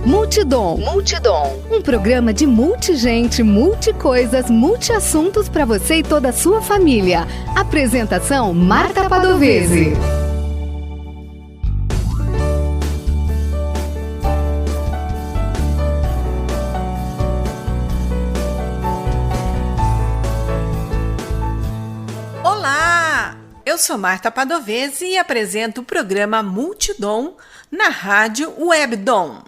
Multidom. Um programa de multigente, multicoisas, multiassuntos para você e toda a sua família. Apresentação: Marta Padovese. Olá! Eu sou Marta Padovese e apresento o programa Multidom na Rádio Webdom.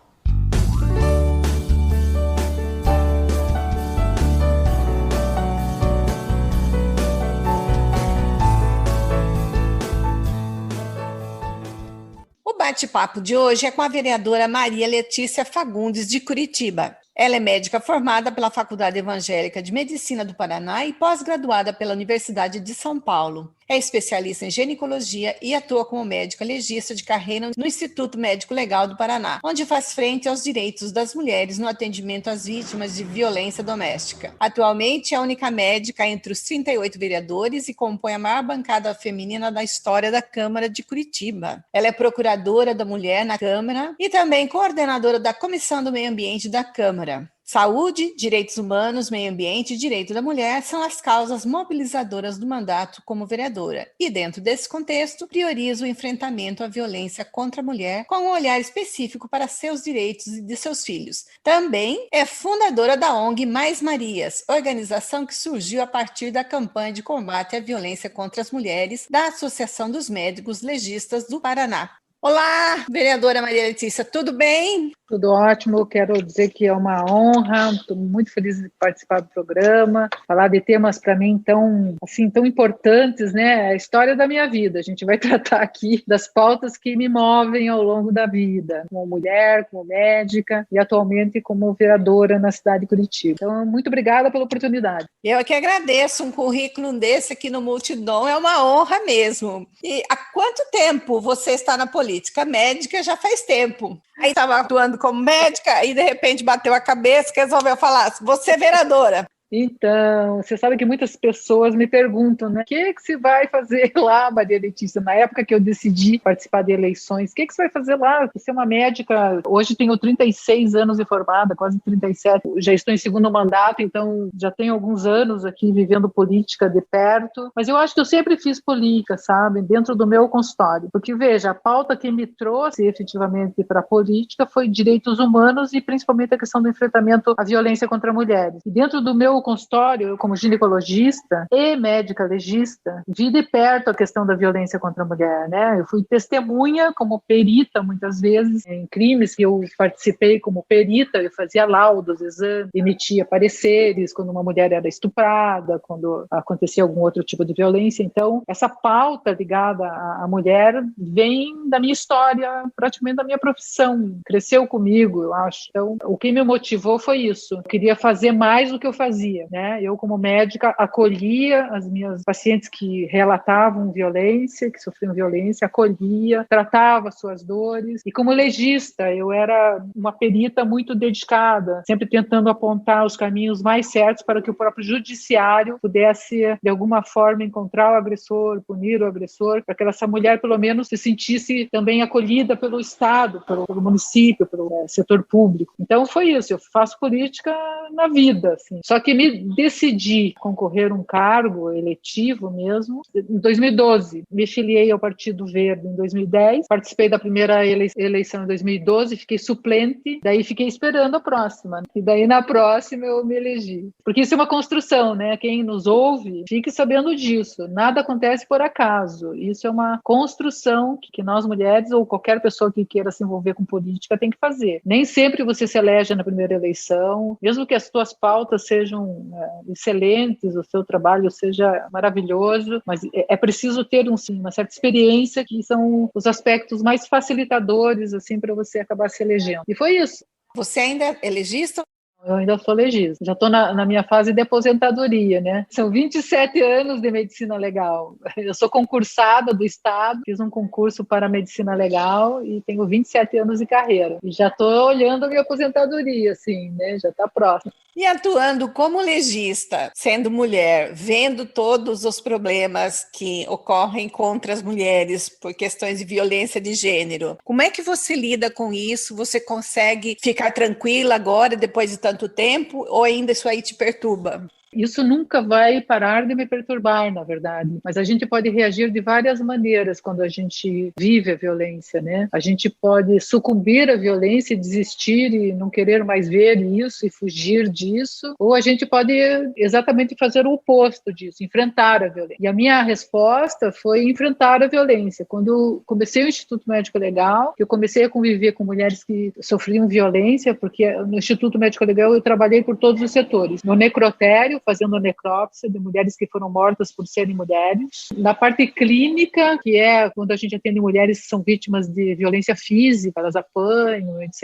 O bate-papo de hoje é com a vereadora Maria Letícia Fagundes, de Curitiba. Ela é médica formada pela Faculdade Evangélica de Medicina do Paraná e pós-graduada pela Universidade de São Paulo. É especialista em ginecologia e atua como médica legista de carreira no Instituto Médico Legal do Paraná, onde faz frente aos direitos das mulheres no atendimento às vítimas de violência doméstica. Atualmente é a única médica entre os 38 vereadores e compõe a maior bancada feminina da história da Câmara de Curitiba. Ela é procuradora da mulher na Câmara e também coordenadora da Comissão do Meio Ambiente da Câmara. Saúde, direitos humanos, meio ambiente e direito da mulher são as causas mobilizadoras do mandato como vereadora. E dentro desse contexto, prioriza o enfrentamento à violência contra a mulher com um olhar específico para seus direitos e de seus filhos. Também é fundadora da ONG Mais Marias, organização que surgiu a partir da campanha de combate à violência contra as mulheres da Associação dos Médicos Legistas do Paraná. Olá, vereadora Maria Letícia, tudo bem? Tudo ótimo, quero dizer que é uma honra, estou muito feliz de participar do programa, falar de temas para mim tão importantes, né? A história da minha vida, a gente vai tratar aqui das pautas que me movem ao longo da vida, como mulher, como médica e atualmente como vereadora na cidade de Curitiba. Então, muito obrigada pela oportunidade. Eu que agradeço, um currículo desse aqui no Multidom é uma honra mesmo. E há quanto tempo você está na política? Médica já faz tempo. Aí estava atuando como médica e de repente bateu a cabeça e resolveu falar: você é vereadora. Então, você sabe que muitas pessoas me perguntam, né? O que você vai fazer lá, Maria Letícia? Na época que eu decidi participar de eleições, o que você vai fazer lá? Você é uma médica, hoje tenho 36 anos de formada, quase 37, já estou em segundo mandato, então já tenho alguns anos aqui vivendo política de perto, mas eu acho que eu sempre fiz política, sabe? Dentro do meu consultório, porque veja, a pauta que me trouxe efetivamente para a política foi direitos humanos e principalmente a questão do enfrentamento à violência contra mulheres. E dentro do meu consultório, eu como ginecologista e médica legista, vi de perto a questão da violência contra a mulher, né? Eu fui testemunha como perita, muitas vezes, em crimes que eu participei como perita, eu fazia laudos, exames, emitia pareceres quando uma mulher era estuprada, quando acontecia algum outro tipo de violência. Então, essa pauta ligada à mulher vem da minha história, praticamente da minha profissão, cresceu comigo, eu acho. Então, o que me motivou foi isso. Eu queria fazer mais do que eu fazia, né? Eu, como médica, acolhia as minhas pacientes que relatavam violência, que sofriam violência, acolhia, tratava suas dores. E como legista, eu era uma perita muito dedicada, sempre tentando apontar os caminhos mais certos para que o próprio judiciário pudesse, de alguma forma, encontrar o agressor, punir o agressor, para que essa mulher, pelo menos, se sentisse também acolhida pelo Estado, pelo município, pelo setor público. Então, foi isso. Eu faço política na vida, assim. Só que me decidi concorrer a um cargo eletivo mesmo em 2012. Me filiei ao Partido Verde em 2010, participei da primeira eleição em 2012, fiquei suplente, daí fiquei esperando a próxima. E daí na próxima eu me elegi. Porque isso é uma construção, né? Quem nos ouve, fique sabendo disso. Nada acontece por acaso. Isso é uma construção que nós mulheres ou qualquer pessoa que queira se envolver com política tem que fazer. Nem sempre você se elege na primeira eleição, mesmo que as suas pautas sejam excelentes, o seu trabalho seja maravilhoso, mas é preciso ter uma certa experiência, que são os aspectos mais facilitadores assim, para você acabar se elegendo. E foi isso. Você ainda é legista? Eu ainda sou legista, já estou na minha fase de aposentadoria, né? São 27 anos de medicina legal. Eu sou concursada do Estado, fiz um concurso para medicina legal e tenho 27 anos de carreira. E já estou olhando a minha aposentadoria, assim, né? Já está próximo. E atuando como legista, sendo mulher, vendo todos os problemas que ocorrem contra as mulheres por questões de violência de gênero, como é que você lida com isso? Você consegue ficar tranquila agora, depois de tanto tempo, ou ainda isso aí te perturba? Isso nunca vai parar de me perturbar, na verdade. Mas a gente pode reagir de várias maneiras quando a gente vive a violência, né? A gente pode sucumbir à violência e desistir e não querer mais ver isso e fugir disso. Ou a gente pode exatamente fazer o oposto disso, enfrentar a violência. E a minha resposta foi enfrentar a violência. Quando eu comecei o Instituto Médico Legal, eu comecei a conviver com mulheres que sofriam violência, porque no Instituto Médico Legal eu trabalhei por todos os setores. No necrotério, fazendo a necrópsia de mulheres que foram mortas por serem mulheres. Na parte clínica, que é quando a gente atende mulheres que são vítimas de violência física, elas apanham, etc.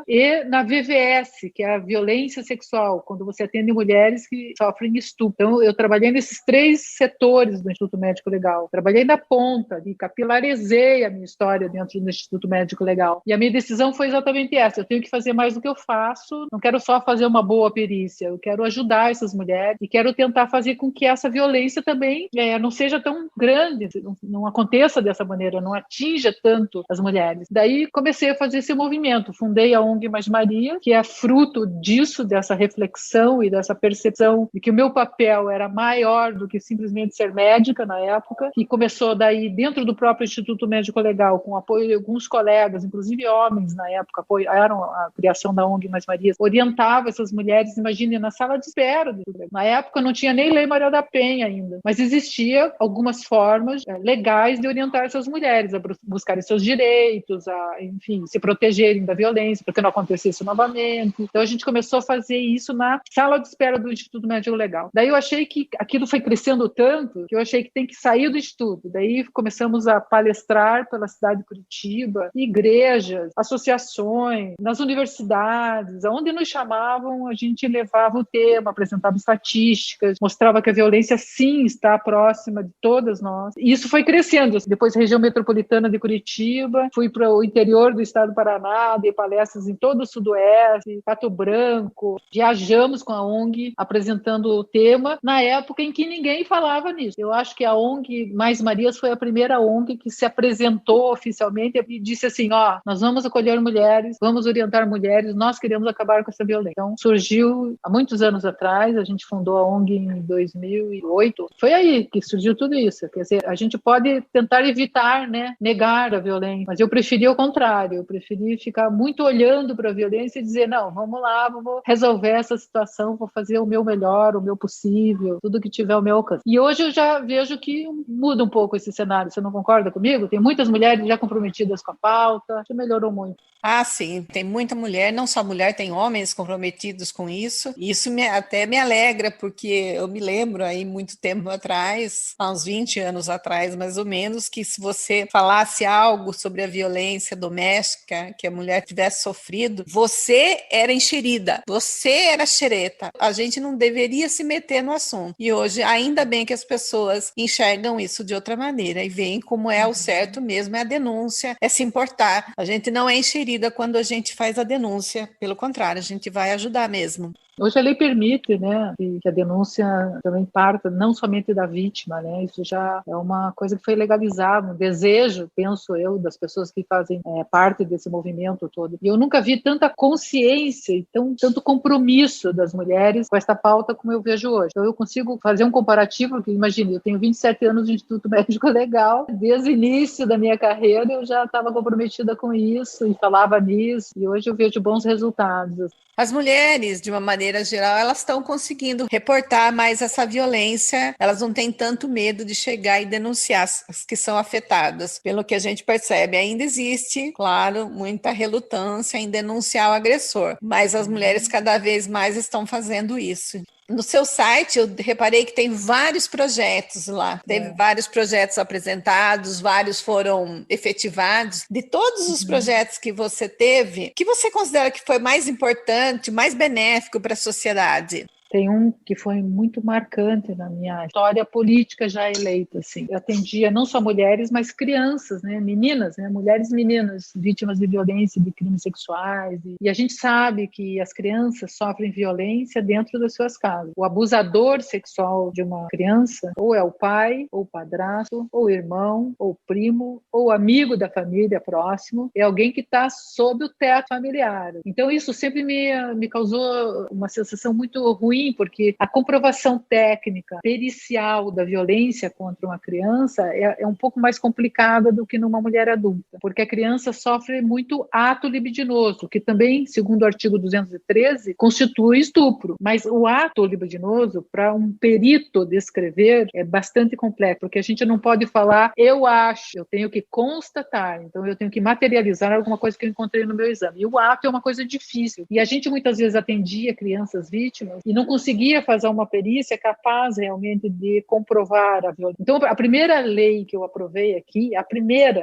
E na VVS, que é a violência sexual, quando você atende mulheres que sofrem estupro. Então, eu trabalhei nesses 3 setores do Instituto Médico Legal. Trabalhei na ponta, e capilarizei a minha história dentro do Instituto Médico Legal. E a minha decisão foi exatamente essa. Eu tenho que fazer mais do que eu faço. Não quero só fazer uma boa perícia. Eu quero ajudar essas mulheres e quero tentar fazer com que essa violência também não seja tão grande, não aconteça dessa maneira, não atinja tanto as mulheres. Daí comecei a fazer esse movimento, fundei a ONG Mais Maria, que é fruto disso, dessa reflexão e dessa percepção de que o meu papel era maior do que simplesmente ser médica na época, e começou daí dentro do próprio Instituto Médico Legal, com apoio de alguns colegas, inclusive homens na época, apoiaram a criação da ONG Mais Maria, orientava essas mulheres, imagine, na sala de espera. Na época não tinha nem Lei Maria da Penha ainda, mas existia algumas formas legais de orientar essas mulheres a buscarem seus direitos, a, enfim, se protegerem da violência, para que não acontecesse novamente. Então a gente começou a fazer isso na sala de espera do Instituto Médico Legal. Daí eu achei que aquilo foi crescendo tanto que eu achei que tem que sair do Instituto. Daí começamos a palestrar pela cidade de Curitiba, igrejas, associações, nas universidades, aonde nos chamavam, a gente levava o tema, apresentava estatísticas, mostrava que a violência sim está próxima de todas nós. E isso foi crescendo. Depois, região metropolitana de Curitiba, fui para o interior do estado do Paraná, dei palestras em todo o Sudoeste, Pato Branco. Viajamos com a ONG apresentando o tema na época em que ninguém falava nisso. Eu acho que a ONG Mais Marias foi a primeira ONG que se apresentou oficialmente e disse assim, nós vamos acolher mulheres, vamos orientar mulheres, nós queremos acabar com essa violência. Então, surgiu há muitos anos atrás, a gente fundou a ONG em 2008. Foi aí que surgiu tudo isso. Quer dizer, a gente pode tentar evitar, né, negar a violência, mas eu preferi o contrário. Eu preferi ficar muito olhando para a violência e dizer, não, vamos lá, vou resolver essa situação, vou fazer o meu melhor, o meu possível, tudo que tiver ao meu alcance. E hoje eu já vejo que muda um pouco esse cenário. Você não concorda comigo? Tem muitas mulheres já comprometidas com a pauta, já melhorou muito. Ah, sim, tem muita mulher, não só mulher, tem homens comprometidos com isso. Isso até me alegra, porque eu me lembro aí muito tempo atrás, há uns 20 anos atrás mais ou menos, que se você falasse algo sobre a violência doméstica que a mulher tivesse sofrido, você era enxerida, você era xereta. A gente não deveria se meter no assunto. E hoje, ainda bem que as pessoas enxergam isso de outra maneira e veem como é o certo mesmo, é a denúncia, é se importar. A gente não é enxerida quando a gente faz a denúncia, pelo contrário, a gente vai ajudar mesmo. Hoje a lei permite, né, que a denúncia também parta não somente da vítima, né, isso já é uma coisa que foi legalizada, um desejo, penso eu, das pessoas que fazem parte desse movimento todo. E eu nunca vi tanta consciência e tanto compromisso das mulheres com esta pauta como eu vejo hoje. Então eu consigo fazer um comparativo, porque imagine, eu tenho 27 anos de Instituto Médico Legal, desde o início da minha carreira eu já estava comprometida com isso e falava nisso, e hoje eu vejo bons resultados. As mulheres, de uma maneira geral, elas estão conseguindo reportar mais essa violência, elas não têm tanto medo de chegar e denunciar as que são afetadas. Pelo que a gente percebe, ainda existe, claro, muita relutância em denunciar o agressor, mas as mulheres cada vez mais estão fazendo isso. No seu site, eu reparei que tem vários projetos lá. Teve vários projetos apresentados, vários foram efetivados. De todos os projetos que você teve, o que você considera que foi mais importante, mais benéfico para a sociedade? Tem um que foi muito marcante na minha história política já eleita, assim. Eu atendia não só mulheres, mas crianças, né, meninas, né, mulheres e meninas vítimas de violência, de crimes sexuais. E a gente sabe que as crianças sofrem violência dentro das suas casas. O abusador sexual de uma criança ou é o pai, ou o padrasto, ou o irmão, ou o primo, ou o amigo da família próximo, é alguém que está sob o teto familiar. Então isso sempre me causou uma sensação muito ruim, porque a comprovação técnica, pericial da violência contra uma criança é um pouco mais complicada do que numa mulher adulta, porque a criança sofre muito ato libidinoso, que também, segundo o artigo 213, constitui estupro. Mas o ato libidinoso, para um perito descrever, é bastante complexo, porque a gente não pode falar, eu acho, eu tenho que constatar, então eu tenho que materializar alguma coisa que eu encontrei no meu exame. E o ato é uma coisa difícil. E a gente muitas vezes atendia crianças vítimas e não conseguia fazer uma perícia capaz realmente de comprovar a violência. Então, a primeira lei que eu aprovei aqui,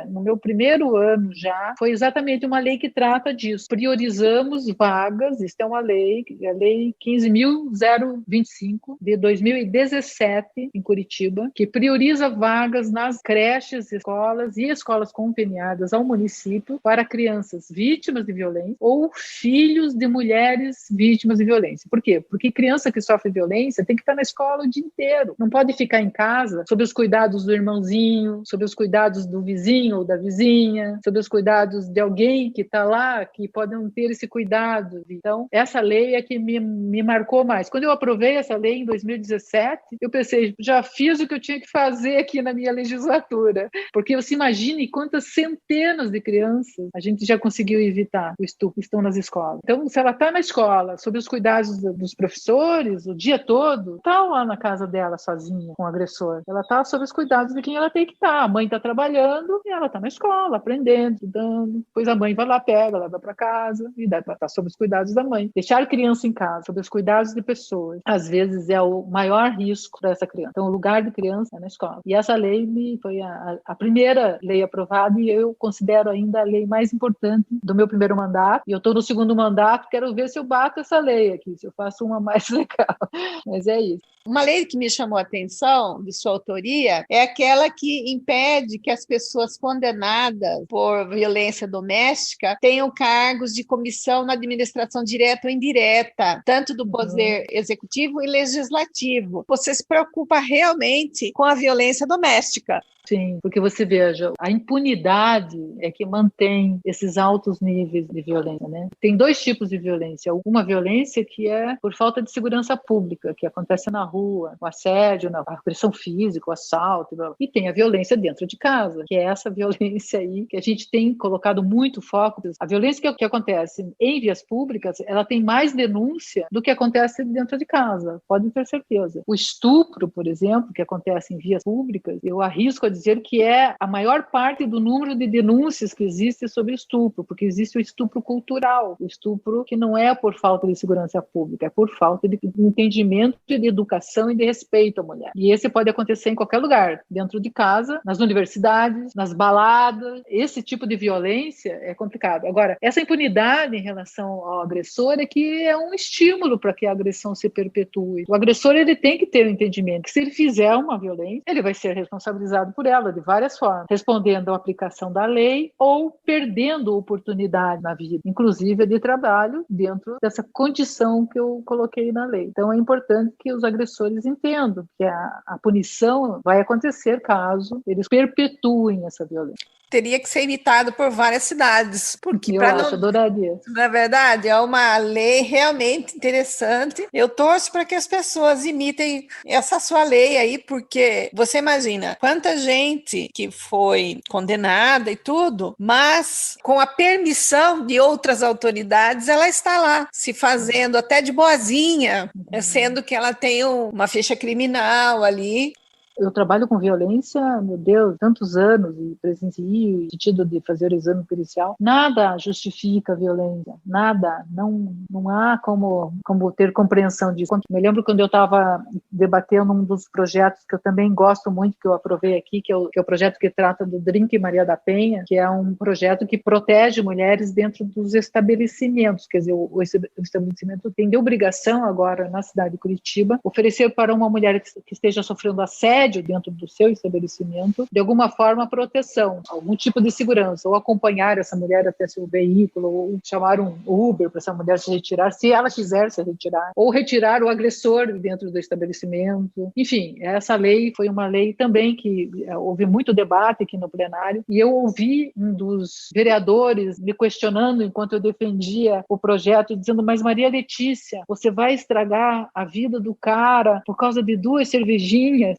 no meu primeiro ano já, foi exatamente uma lei que trata disso. Priorizamos vagas, isso é uma lei, a Lei 15.025, de 2017, em Curitiba, que prioriza vagas nas creches, escolas e escolas conveniadas ao município para crianças vítimas de violência ou filhos de mulheres vítimas de violência. Por quê? Porque criança que sofre violência tem que estar na escola o dia inteiro. Não pode ficar em casa sob os cuidados do irmãozinho, sob os cuidados do vizinho ou da vizinha, sob os cuidados de alguém que está lá, que podem ter esse cuidado. Então, essa lei é que me marcou mais. Quando eu aprovei essa lei em 2017, eu pensei, já fiz o que eu tinha que fazer aqui na minha legislatura. Porque você imagine quantas centenas de crianças a gente já conseguiu evitar o estupro que estão nas escolas. Então, se ela está na escola, sob os cuidados dos professores, o dia todo, está lá na casa dela sozinha com o agressor. Ela está sob os cuidados de quem ela tem que estar. A mãe está trabalhando e ela está na escola, aprendendo, estudando. Depois a mãe vai lá, pega, leva para casa e está sob os cuidados da mãe. Deixar a criança em casa, sob os cuidados de pessoas, às vezes é o maior risco para essa criança. Então, o lugar de criança é na escola. E essa lei foi a primeira lei aprovada e eu considero ainda a lei mais importante do meu primeiro mandato. E eu estou no segundo mandato, quero ver se eu bato essa lei aqui, se eu faço uma mais legal. Mas é isso. Uma lei que me chamou a atenção, de sua autoria, é aquela que impede que as pessoas condenadas por violência doméstica tenham cargos de comissão na administração direta ou indireta, tanto do poder executivo e legislativo. Você se preocupa realmente com a violência doméstica. Sim, porque você veja, a impunidade é que mantém esses altos níveis de violência, né? Tem dois tipos de violência. Uma violência que é por falta de segurança pública, que acontece na rua, o assédio, a agressão física, o assalto, e tem a violência dentro de casa, que é essa violência aí que a gente tem colocado muito foco. A violência que acontece em vias públicas, ela tem mais denúncia do que acontece dentro de casa, podem ter certeza. O estupro, por exemplo, que acontece em vias públicas, eu arrisco a dizer que é a maior parte do número de denúncias que existe sobre estupro, porque existe o estupro cultural, o estupro que não é por falta de segurança pública, é por falta de entendimento, de educação e de respeito à mulher. E esse pode acontecer em qualquer lugar, dentro de casa, nas universidades, nas baladas. Esse tipo de violência é complicado. Agora, essa impunidade em relação ao agressor é que é um estímulo para que a agressão se perpetue. O agressor, ele tem que ter o entendimento que se ele fizer uma violência, ele vai ser responsabilizado por ela de várias formas, respondendo à aplicação da lei ou perdendo oportunidade na vida, inclusive de trabalho, dentro dessa condição que eu coloquei na lei. Então é importante que os agressores entendam que a punição vai acontecer caso eles perpetuem essa violência. Teria que ser imitado por várias cidades, porque adoraria. Na verdade, é uma lei realmente interessante. Eu torço para que as pessoas imitem essa sua lei aí, porque você imagina quanta gente que foi condenada e tudo, mas com a permissão de outras autoridades, ela está lá, se fazendo até de boazinha, sendo que ela tem uma ficha criminal ali. Eu trabalho com violência, meu Deus, tantos anos, e presencio, no sentido de fazer o exame pericial. Nada justifica a violência, nada. Não há como ter compreensão disso. Me lembro quando eu estava debatendo um dos projetos que eu também gosto muito, que eu aprovei aqui, que é o projeto que trata do Drink Maria da Penha, que é um projeto que protege mulheres dentro dos estabelecimentos. Quer dizer, o estabelecimento tem de obrigação agora, na cidade de Curitiba, oferecer para uma mulher que esteja sofrendo assédio dentro do seu estabelecimento, de alguma forma, proteção, algum tipo de segurança, ou acompanhar essa mulher até seu veículo, ou chamar um Uber para essa mulher se retirar, se ela quiser se retirar, ou retirar o agressor dentro do estabelecimento. Enfim, essa lei foi uma lei também que houve muito debate aqui no plenário, e eu ouvi um dos vereadores me questionando enquanto eu defendia o projeto, dizendo, mas Maria Letícia, você vai estragar a vida do cara por causa de 2 cervejinhas?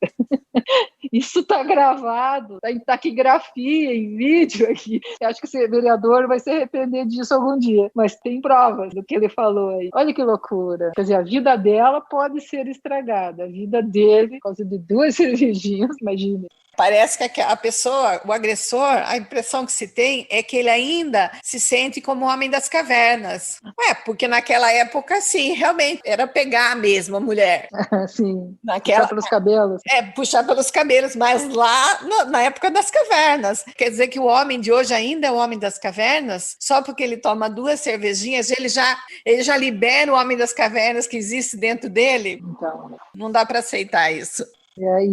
Isso está gravado, está em taquigrafia, em vídeo aqui. Eu acho que esse vereador vai se arrepender disso algum dia, mas tem provas do que ele falou aí. Olha que loucura. Quer dizer, a vida dela pode ser estragada, a vida dele, por causa de 2 cervejinhas, imagine. Parece que a pessoa, o agressor, a impressão que se tem é que ele ainda se sente como o homem das cavernas. Porque naquela época, sim, realmente, era pegar mesmo a mulher. Sim, puxar pelos cabelos. Puxar pelos cabelos, mas lá na época das cavernas. Quer dizer que o homem de hoje ainda é o homem das cavernas? Só porque ele toma 2 cervejinhas, ele já libera o homem das cavernas que existe dentro dele? Então, não dá para aceitar isso.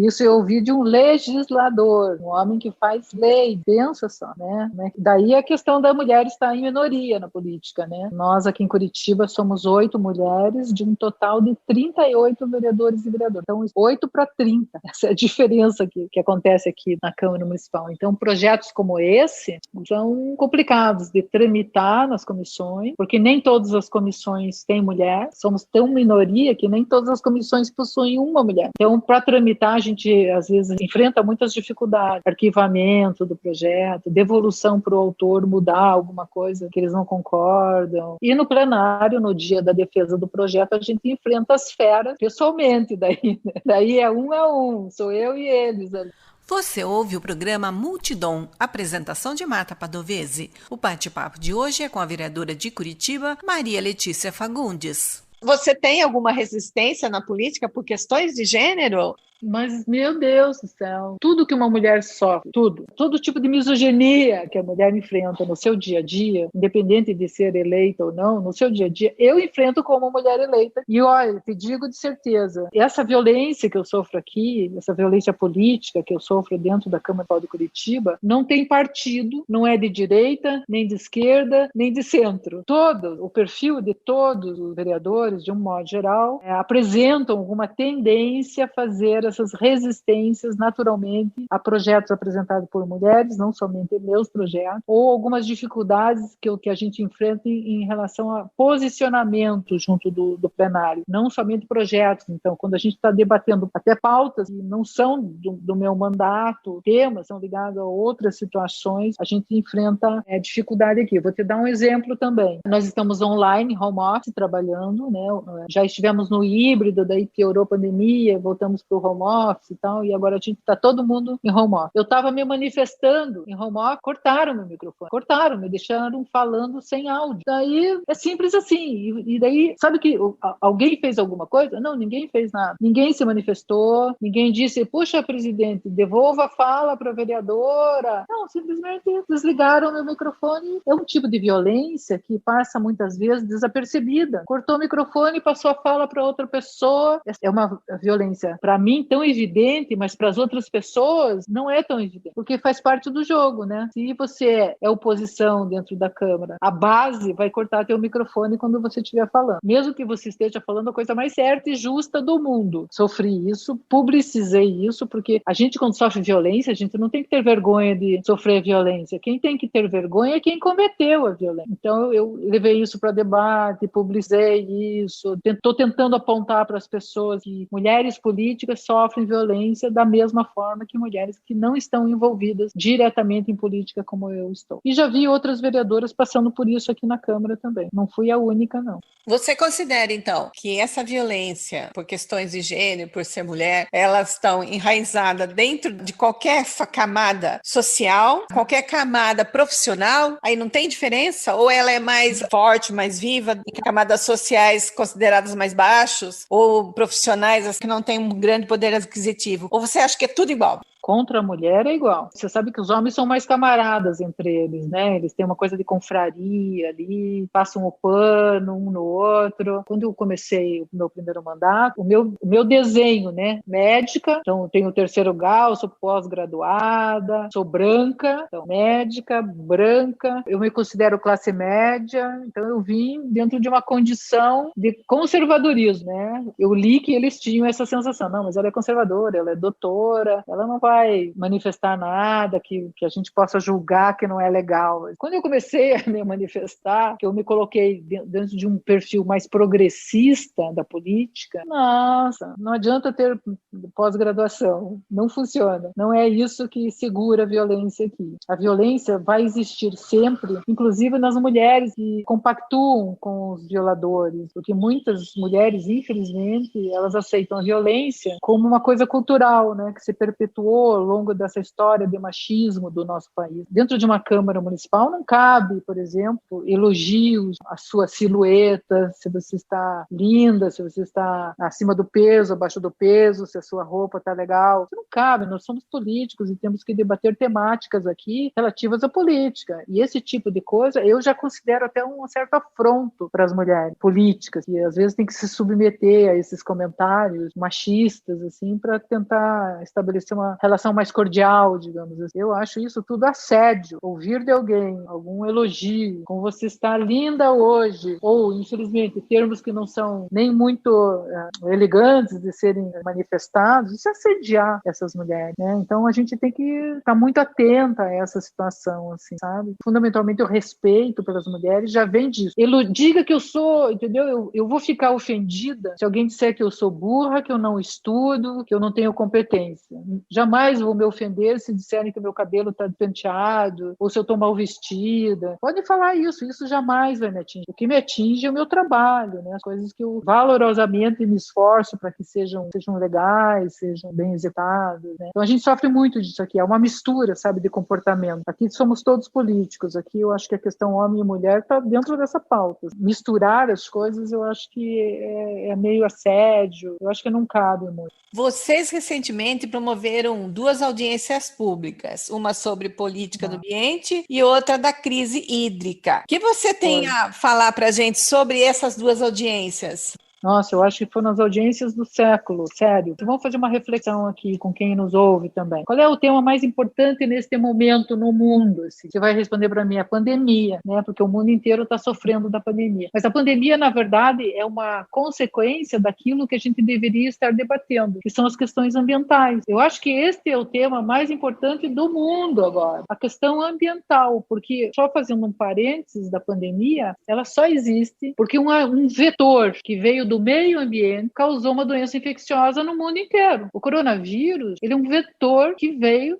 Isso eu ouvi de um legislador, um homem que faz lei, pensa só, né? Daí a questão da mulher está em minoria na política, né? Nós aqui em Curitiba somos 8 mulheres de um total de 38 vereadores e vereadoras. Então, 8 para 30. Essa é a diferença que acontece aqui na Câmara Municipal. Então, projetos como esse são complicados de tramitar nas comissões, porque nem todas as comissões têm mulher, somos tão minoria que nem todas as comissões possuem uma mulher. Então, para tramitar, a gente às vezes enfrenta muitas dificuldades, arquivamento do projeto, devolução para o autor mudar alguma coisa que eles não concordam. E no plenário, no dia da defesa do projeto, a gente enfrenta as feras pessoalmente, daí é 1 a 1, sou eu e eles. Você ouve o programa Multidom, apresentação de Marta Padovese. O bate-papo de hoje é com a vereadora de Curitiba, Maria Letícia Fagundes. Você tem alguma resistência na política por questões de gênero? Mas, meu Deus do céu, tudo que uma mulher sofre, todo tipo de misoginia que a mulher enfrenta no seu dia a dia, independente de ser eleita ou não, no seu dia a dia, eu enfrento como mulher eleita. E olha, te digo de certeza, essa violência que eu sofro aqui, essa violência política que eu sofro dentro da Câmara Municipal de Curitiba, não tem partido, não é de direita, nem de esquerda, nem de centro. O perfil de todos os vereadores, de um modo geral, apresentam alguma tendência a fazer essas resistências naturalmente a projetos apresentados por mulheres, não somente meus projetos, ou algumas dificuldades que a gente enfrenta em relação a posicionamento junto do plenário, não somente projetos. Então, quando a gente está debatendo até pautas que não são do meu mandato, temas são ligados a outras situações, a gente enfrenta dificuldade aqui. Vou te dar um exemplo também. Nós estamos online, home office, trabalhando, né? Já estivemos no híbrido, daí piorou a pandemia, voltamos para o home office e tal, e agora a gente está todo mundo em home office. Eu estava me manifestando em home office, cortaram meu microfone, me deixaram falando sem áudio. Daí é simples assim, e daí, sabe que alguém fez alguma coisa? Não, ninguém fez nada. Ninguém se manifestou, ninguém disse, puxa, presidente, devolva a fala para a vereadora. Não, simplesmente desligaram meu microfone. É um tipo de violência que passa muitas vezes desapercebida. Cortou o microfone e passou a fala para outra pessoa. É uma violência, para mim, tão evidente, mas para as outras pessoas não é tão evidente, porque faz parte do jogo, né? Se você é oposição dentro da Câmara, a base vai cortar teu microfone quando você estiver falando, mesmo que você esteja falando a coisa mais certa e justa do mundo. Sofri isso, publicizei isso, porque a gente, quando sofre violência, a gente não tem que ter vergonha de sofrer violência. Quem tem que ter vergonha é quem cometeu a violência. Então, eu levei isso para debate, publicizei isso, estou tentando apontar para as pessoas que mulheres políticas só sofrem violência da mesma forma que mulheres que não estão envolvidas diretamente em política como eu estou. E já vi outras vereadoras passando por isso aqui na Câmara também. Não fui a única, não. Você considera, então, que essa violência por questões de gênero, por ser mulher, elas estão enraizadas dentro de qualquer camada social, qualquer camada profissional? Aí não tem diferença? Ou ela é mais forte, mais viva em camadas sociais consideradas mais baixos? Ou profissionais que não têm um grande poder aquisitivo? Ou você acha que é tudo igual? Contra a mulher é igual. Você sabe que os homens são mais camaradas entre eles, né? Eles têm uma coisa de confraria ali, passam o pano um no outro. Quando eu comecei o meu primeiro mandato, o meu desenho, né? Médica, então eu tenho o 3º grau, sou pós-graduada, sou branca, então médica, branca, eu me considero classe média, então eu vim dentro de uma condição de conservadorismo, né? Eu li que eles tinham essa sensação, não, mas ela é conservadora, ela é doutora, ela não vai manifestar nada que a gente possa julgar que não é legal. Quando eu comecei a me manifestar, que eu me coloquei dentro de um perfil mais progressista da política, nossa, não adianta ter pós-graduação, não funciona. Não é isso que segura a violência aqui. A violência vai existir sempre, inclusive nas mulheres que compactuam com os violadores, porque muitas mulheres, infelizmente, elas aceitam a violência como uma coisa cultural, né, que se perpetuou ao longo dessa história de machismo do nosso país. Dentro de uma Câmara Municipal não cabe, por exemplo, elogios à sua silhueta, se você está linda, se você está acima do peso, abaixo do peso, se a sua roupa está legal. Isso não cabe, nós somos políticos e temos que debater temáticas aqui relativas à política. E esse tipo de coisa eu já considero até um certo afronto para as mulheres políticas, que às vezes tem que se submeter a esses comentários machistas, assim, para tentar estabelecer uma relação mais cordial, digamos assim. Eu acho isso tudo assédio. Ouvir de alguém algum elogio, como você está linda hoje, ou, infelizmente, termos que não são nem muito elegantes de serem manifestados, isso é assediar essas mulheres, né? Então, a gente tem que estar muito atenta a essa situação, assim, sabe? Fundamentalmente, o respeito pelas mulheres já vem disso. Diga que eu sou, entendeu? Eu vou ficar ofendida se alguém disser que eu sou burra, que eu não estudo, que eu não tenho competência. Jamais vou me ofender se disserem que o meu cabelo está penteado ou se eu estou mal vestida. Podem falar isso jamais vai me atingir. O que me atinge é o meu trabalho, né? As coisas que eu valorosamente me esforço para que sejam legais, sejam bem executadas, né? Então a gente sofre muito disso aqui, é uma mistura, sabe, de comportamento. Aqui somos todos políticos, aqui eu acho que a questão homem e mulher está dentro dessa pauta. Misturar as coisas eu acho que é meio assédio, eu acho que não cabe muito. Vocês recentemente promoveram 2 audiências públicas, uma sobre política do ambiente e outra da crise hídrica. O que você tem a falar para a gente sobre essas 2 audiências? Nossa, eu acho que foram as audiências do século, sério. Vamos fazer uma reflexão aqui com quem nos ouve também. Qual é o tema mais importante neste momento no mundo? Você vai responder para mim, a pandemia, né? Porque o mundo inteiro está sofrendo da pandemia. Mas a pandemia, na verdade, é uma consequência daquilo que a gente deveria estar debatendo, que são as questões ambientais. Eu acho que este é o tema mais importante do mundo agora, a questão ambiental, porque, só fazendo um parênteses da pandemia, ela só existe porque um vetor que veio do meio ambiente causou uma doença infecciosa no mundo inteiro. O coronavírus, ele é um vetor que veio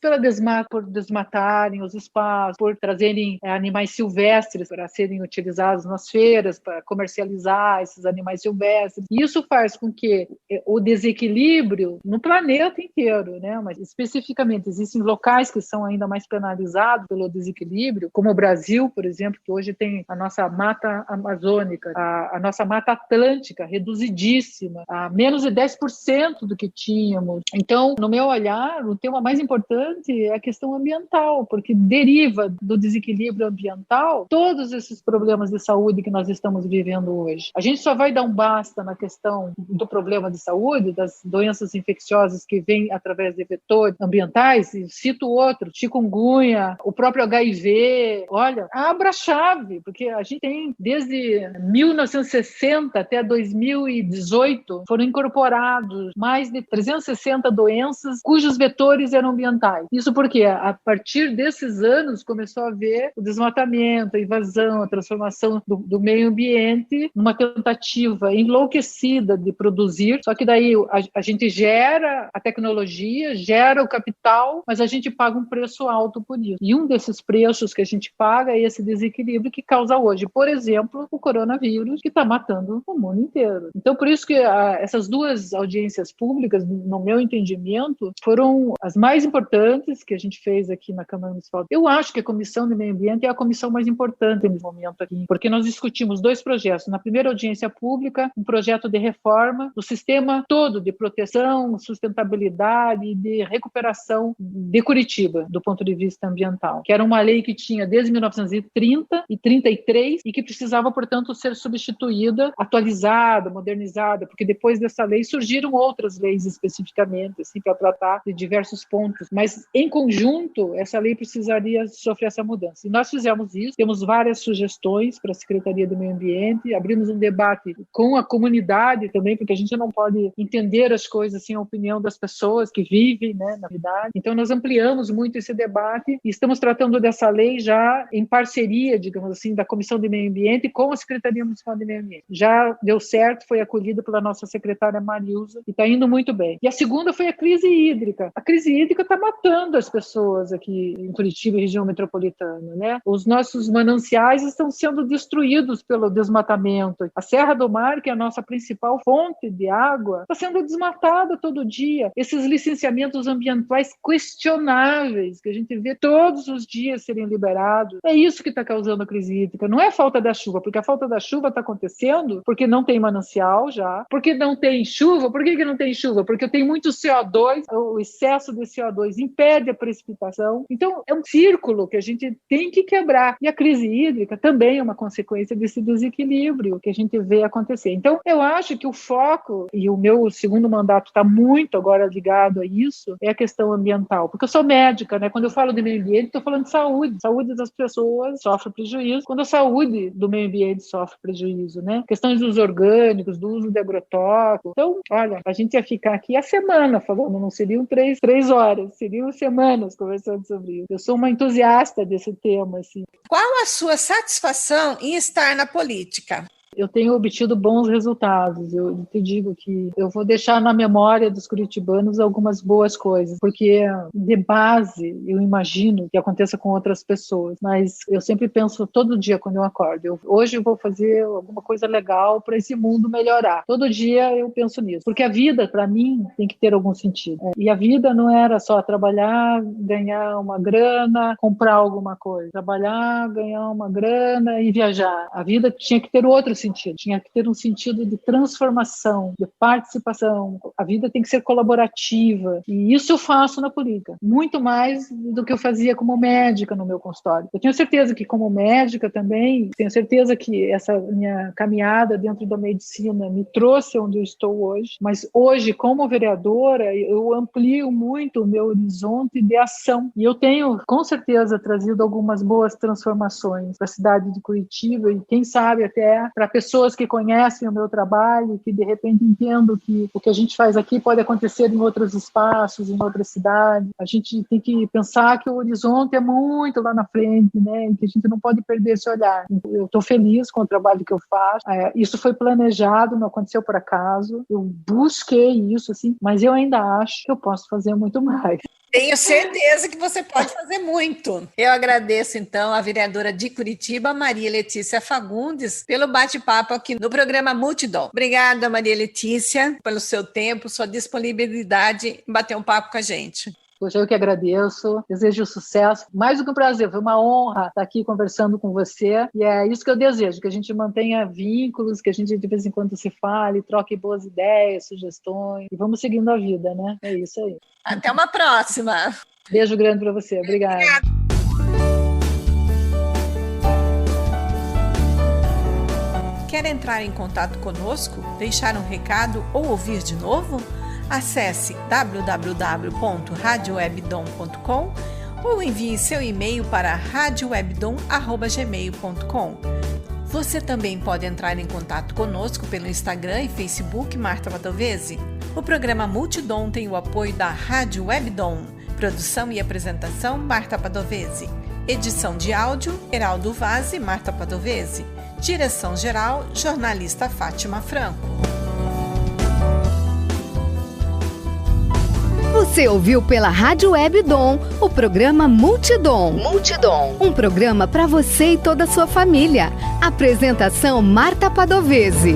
por desmatarem os espaços, por trazerem animais silvestres para serem utilizados nas feiras, para comercializar esses animais silvestres. E isso faz com que o desequilíbrio no planeta inteiro, né? Mas especificamente existem locais que são ainda mais penalizados pelo desequilíbrio, como o Brasil, por exemplo, que hoje tem a nossa mata amazônica, a nossa mata atlântica reduzidíssima, a menos de 10% do que tínhamos. Então, no meu olhar, o tema mais importante é a questão ambiental, porque deriva do desequilíbrio ambiental todos esses problemas de saúde que nós estamos vivendo hoje. A gente só vai dar um basta na questão do problema de saúde, das doenças infecciosas que vêm através de vetores ambientais, e cito outro, chikungunya, o próprio HIV. Olha, abra a chave, porque a gente tem desde 1960 até 2000 2018 foram incorporados mais de 360 doenças cujos vetores eram ambientais. Isso porque a partir desses anos começou a haver o desmatamento, a invasão, a transformação do meio ambiente, uma tentativa enlouquecida de produzir, só que daí a gente gera a tecnologia, gera o capital, mas a gente paga um preço alto por isso. E um desses preços que a gente paga é esse desequilíbrio que causa hoje, por exemplo, o coronavírus, que está matando o mundo inteiro. Então, por isso que essas duas audiências públicas, no meu entendimento, foram as mais importantes que a gente fez aqui na Câmara Municipal. Eu acho que a Comissão de Meio Ambiente é a comissão mais importante nesse momento aqui, porque nós discutimos 2 projetos. Na primeira audiência pública, um projeto de reforma do sistema todo de proteção, sustentabilidade e de recuperação de Curitiba, do ponto de vista ambiental, que era uma lei que tinha desde 1930 e 33 e que precisava, portanto, ser substituída, atualizada, modernizada, porque depois dessa lei surgiram outras leis especificamente, assim, para tratar de diversos pontos, mas em conjunto essa lei precisaria sofrer essa mudança. E nós fizemos isso, temos várias sugestões para a Secretaria do Meio Ambiente, abrimos um debate com a comunidade também, porque a gente não pode entender as coisas sem a opinião das pessoas que vivem, né, na cidade. Então nós ampliamos muito esse debate e estamos tratando dessa lei já em parceria, digamos assim, da Comissão de Meio Ambiente com a Secretaria Municipal de Meio Ambiente. Já deu certo, foi acolhida pela nossa secretária Marilza e está indo muito bem. E a segunda foi a crise hídrica. A crise hídrica está matando as pessoas aqui em Curitiba e região metropolitana, né? Os nossos mananciais estão sendo destruídos pelo desmatamento. A Serra do Mar, que é a nossa principal fonte de água, está sendo desmatada todo dia. Esses licenciamentos ambientais questionáveis que a gente vê todos os dias serem liberados, é isso que está causando a crise hídrica. Não é a falta da chuva, porque a falta da chuva está acontecendo porque não tem manancial já, porque não tem chuva. Por que não tem chuva? Porque tem muito CO2, o excesso de CO2 impede a precipitação. Então, é um círculo que a gente tem que quebrar. E a crise hídrica também é uma consequência desse desequilíbrio que a gente vê acontecer. Então, eu acho que o foco, e o meu segundo mandato está muito agora ligado a isso, é a questão ambiental. Porque eu sou médica, né? Quando eu falo de meio ambiente, estou falando de saúde. A saúde das pessoas sofre prejuízo quando a saúde do meio ambiente sofre prejuízo, né? Questões dos orgânicos, do uso de agrotóxicos. Então, olha, a gente ia ficar aqui a semana falando, não seriam 3 horas, seriam semanas conversando sobre isso. Eu sou uma entusiasta desse tema, assim. Qual a sua satisfação em estar na política? Eu tenho obtido bons resultados. Eu te digo que eu vou deixar na memória dos curitibanos algumas boas coisas, porque de base eu imagino que aconteça com outras pessoas, mas eu sempre penso todo dia quando eu acordo, hoje eu vou fazer alguma coisa legal para esse mundo melhorar. Todo dia eu penso nisso, porque a vida para mim tem que ter algum sentido. E a vida não era só trabalhar, ganhar uma grana, comprar alguma coisa, trabalhar, ganhar uma grana e viajar. A vida tinha que ter outro sentido. Tinha que ter um sentido de transformação, de participação. A vida tem que ser colaborativa. E isso eu faço na política. Muito mais do que eu fazia como médica no meu consultório. Eu tenho certeza que como médica também, tenho certeza que essa minha caminhada dentro da medicina me trouxe onde eu estou hoje. Mas hoje, como vereadora, eu amplio muito o meu horizonte de ação. E eu tenho, com certeza, trazido algumas boas transformações para a cidade de Curitiba e, quem sabe, até para pessoas que conhecem o meu trabalho, que de repente entendam que o que a gente faz aqui pode acontecer em outros espaços, em outras cidades. A gente tem que pensar que o horizonte é muito lá na frente, né? E que a gente não pode perder esse olhar. Eu estou feliz com o trabalho que eu faço. Isso foi planejado, não aconteceu por acaso. Eu busquei isso, assim, mas eu ainda acho que eu posso fazer muito mais. Tenho certeza que você pode fazer muito. Eu agradeço, então, a vereadora de Curitiba, Maria Letícia Fagundes, pelo bate-papo aqui no programa Multidom. Obrigada, Maria Letícia, pelo seu tempo, sua disponibilidade em bater um papo com a gente. Poxa, eu que agradeço, desejo sucesso. Mais do que um prazer, foi uma honra estar aqui conversando com você. E é isso que eu desejo, que a gente mantenha vínculos, que a gente de vez em quando se fale, troque boas ideias, sugestões. E vamos seguindo a vida, né? É isso aí. Até uma próxima. Beijo grande para você. Obrigada. Quer entrar em contato conosco, deixar um recado ou ouvir de novo? Acesse www.radiowebdom.com ou envie seu e-mail para radiowebdom@gmail.com. Você também pode entrar em contato conosco pelo Instagram e Facebook Marta Padovese. O programa Multidom tem o apoio da Rádio Webdom. Produção e apresentação Marta Padovese. Edição de áudio Heraldo Vaz e Marta Padovese. Direção-geral jornalista Fátima Franco. Você ouviu pela Rádio Webdom o programa Multidom. Um programa para você e toda a sua família. Apresentação Marta Padovese.